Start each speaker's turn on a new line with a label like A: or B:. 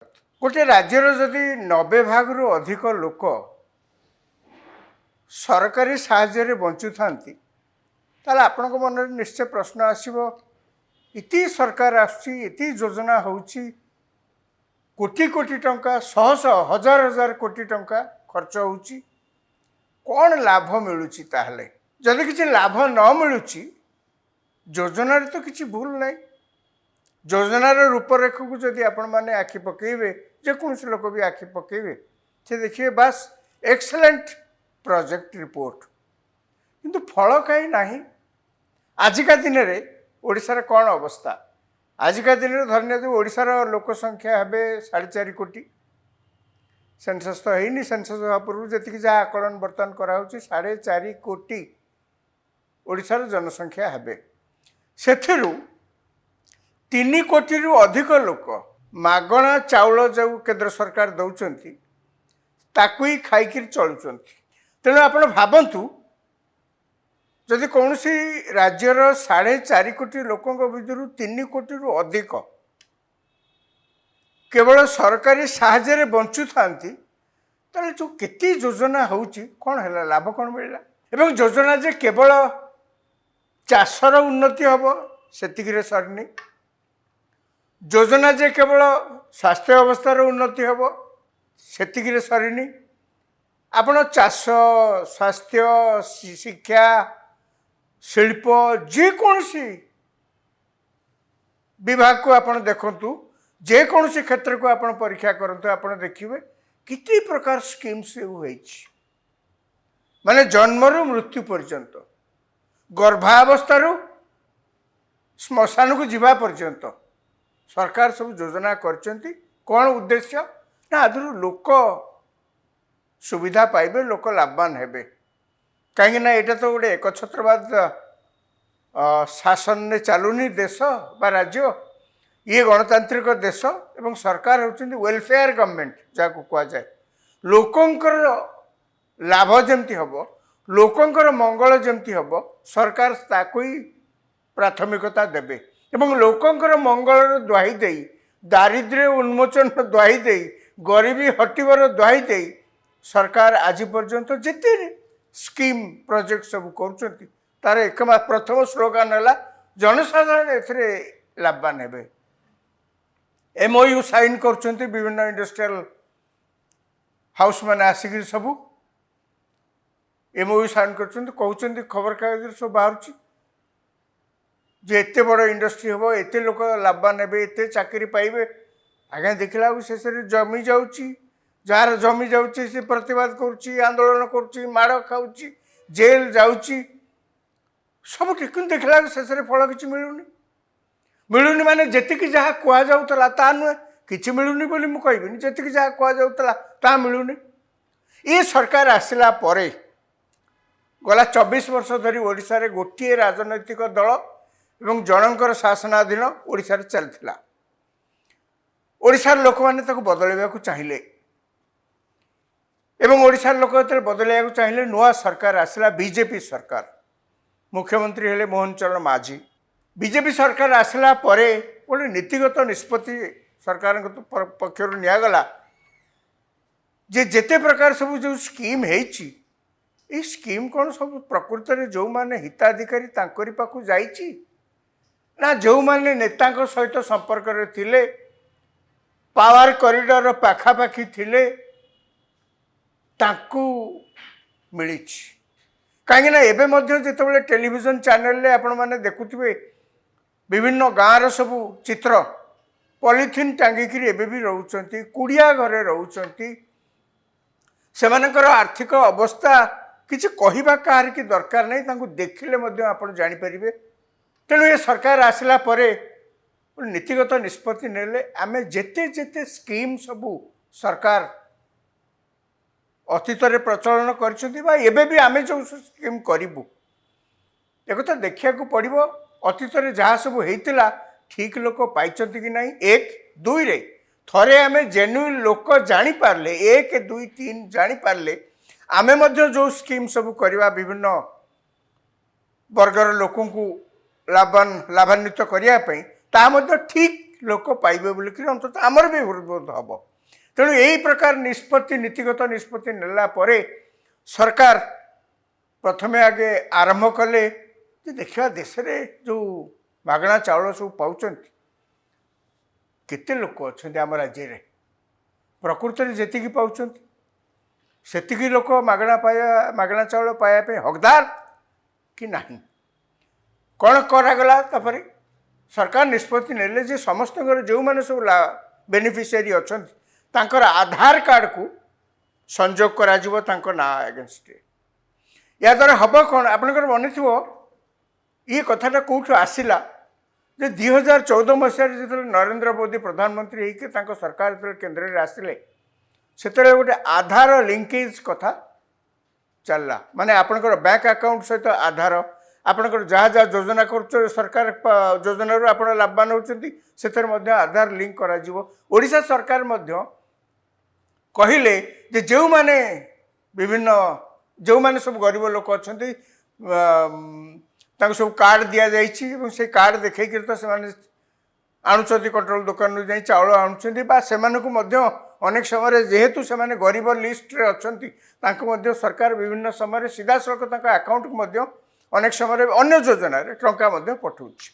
A: गोटे राज्यर जदि 90 भाग रु अधिक लोक सरकारी साहाय्य बंचु था आपण मन में निश्चय प्रश्न आसो इति सरकार आती योजना होची कोटी कोटी टंका शह शह हजार हजार कोटी टंका खर्च होची कौन लाभ मिलूची ताहले जदि किसी लाभ न मिलूची योजनार तो किसी भूल नहीं योजनार रूपरेख को जदि आपण मैंने आखि पकेबे जेकोसी लोक भी आखि पकेबे से देखिए बस एक्सलेंट प्रोजेक्ट रिपोर्ट किंतु फल कहीं नहीं आजिका दिन में ओडिशार कौन अवस्था आजिका दिन में धरने ओडिशार लोक संख्या हे 4.5 कोटी सेंसस तो है सेंसस हवा पूर्व जी जहाँ आकलन बर्तमान कराऊँ 4.5 कोटी ओडिशार जनसंख्या हे से 3 कोटी रु अधिक लोक मागणा चाउल जो केंद्र सरकार दौरान ताकू ही खाई चलुं तेणु आप भावतु जदि कौन सी राज्यर 4.5 कोटी लोकों भितर 3 कोटी रु अधिक केवल सरकारी साहाय्य बंचु था जो केते योजना होची कौन है लाभ कौन मिलला एवं योजना जे केवल चाषर उन्नति हम से सरनी योजना जे केवल स्वास्थ्य अवस्थार उन्नति हम से सरनी आपण चाष स्वास्थ्य शिक्षा शिल्प जेकोसी विभाग को आपण देखु जेकोसी क्षेत्र को आपण परीक्षा करंतु आपण देखिए कितनी प्रकार स्कीम्स माने जन्मरु मृत्यु पर्यंत गर्भावस्थारू श्मशान को जीवा पर्यंत सरकार सब योजना करचंती कौन उद्देश्य ना आदि लोक सुविधा पाइबे लोक लाभवान हेबे कहीं ना यहाँ तो गोटे एकछत्रवाद शासन ने चलुनी देश बा राज्य ये गणतांत्रिक देश एवं सरकार होती वेलफेयर गवर्नमेंट जहाँ को कह जाए लोकंकर लाभ जमती हम लोकंकर मंगल जमती हम सरकार ताकू ही प्राथमिकता देबे एवं लोकंकर मंगल दुहाई दे दारिद्र्य उन्मोचन दुहाई दे गरीबी हटिवर दुहाई दे सरकार आज पर्यंत जिते स्कीम प्रोजेक्ट सब कर तार एक प्रथम स्लोगान है जनसाधारण ए लाभवान हे MOU साइन कर विभिन्न इंडस्ट्रियल हाउस मैंने आसिक सब MOU साइन कर खबर कागज सब बाहर जे एते बड़ इंडस्ट्री हम एते लोक लाभवान हे एते चाकरी पाइबे आगे देखला शेष जमी जाऊँगी जार जमी जाऊँगी से प्रतिवाद करुच्ची आंदोलन करुच्ची माड़ खाऊँगी जेल जाऊँगी सब ठीक देखला शेष फल किसी मिलूनी मिलूनी माने जेतिकी जहाँ कहुला ता नुहे कि मिलूनी बोली मुझे कहबी जी जहाँ कहुला ता मिलूनी ये सरकार आसला परे गला 24 वर्ष धरी ओडिशा रे गोटे राजनैतिक दल एवं जनकर शासनाधीन ओडिशा रे चलथिला ओडिशार लोक मैंने बदलवा चाहिए एवं ओडिशार लोक जो बदलवा चाहिए नुआ सरकार आसला बीजेपी सरकार मुख्यमंत्री हेले मोहन चरण माझी बीजेपी सरकार आसला परे गोटे नीतिगत निष्पत्ति सरकार पक्षर निगला जे जेते प्रकार सब जो स्कीम है स्कीम कौन सब प्रकृत में जो माने हिताधिकारी तांकरी पाखु जाइछि ना जो माने नेता सहित संपर्क रे थिले पावर कॉरिडोर पाखापाखि थिले तांकु मिली कहीं ना एबे मध्य जितेबाला टेलीविजन चैनल रे आपण माने देखुथिबे विभिन्न गाँव सब चित्र पॉलिथिन टांगिकी एबे भी रहउचंती कुड़िया घरे रहउचंती सेमानकर आर्थिक अवस्था किसी कहवा कहार की दरकार नहीं तांकु देखिले मध्य आपण जानि परिबे तेणु ये सरकार आसला परे नीतिगत निष्पत्ति नेले आमे जेते जेते स्कीम सबू सरकार अतीत प्रचलन कर आमे जो स्कीम करूँ एक तो देखा पड़ो अतीत जहाँ सब होता ठीक लोक पाई कि नहीं एक दुई रे थरे आमे जेन्युइन लोक जापारे 1 2 3 जापारे आमे मध्य जो स्कीम सब करवा विभिन्न वर्गर लोक लाभान्वित करने ठीक लोक पाइबे बोलिक अंत आमर भी बोध हम तेणु यही प्रकार निष्पत्ति नीतिगत निष्पत्ति नेला परे सरकार प्रथम आगे आरंभ कले देखा देश रे जो मागणा चाउल सब पाँच केते लोक अच्छा आम राज्य रे प्रकृत में जी पाँच से लोक मागणा चाउल पाइबापी हकदार कि नहीं कौन करागला तापर सरकार निष्पत्ति नेले जे समस्त जो मैंने सब बेनिफिशियरी अच्छा तांकर आधार कार्ड को संजोग करा ना एगेन्स्ट या द्वारा हम कौन आपंकर मन थो ये कथाटा कौटू आसला जे 2014 मसीह जो नरेंद्र मोदी प्रधानमंत्री होकर सरकार जो केन्द्र में आसिले से गोटे आधार लिंकेज कथा चलला माने आपनकर बैंक अकाउंट सहित आधार आपनकर जहाँ जहाँ योजना कर सरकार योजना आप लाभवान होती से आधार लिंक करा सरकार कहले जे जो माने विभिन्न जो माने सब गरीब लोक अच्छा सब कार्ड दि जाइए से कार्ड देखिए तो से आणुचंती कंट्रोल दुकान जाई चाउल आणुचंती बा सेमानकु मध्य अनेक समय जेहेतु से गरीब लिस्ट रे अछंती तांको मध्य सरकार विभिन्न समय सीधा सड़क अकाउंट को मध्य अनेक समय अन्य योजना रे टंका मध्य पठाउछि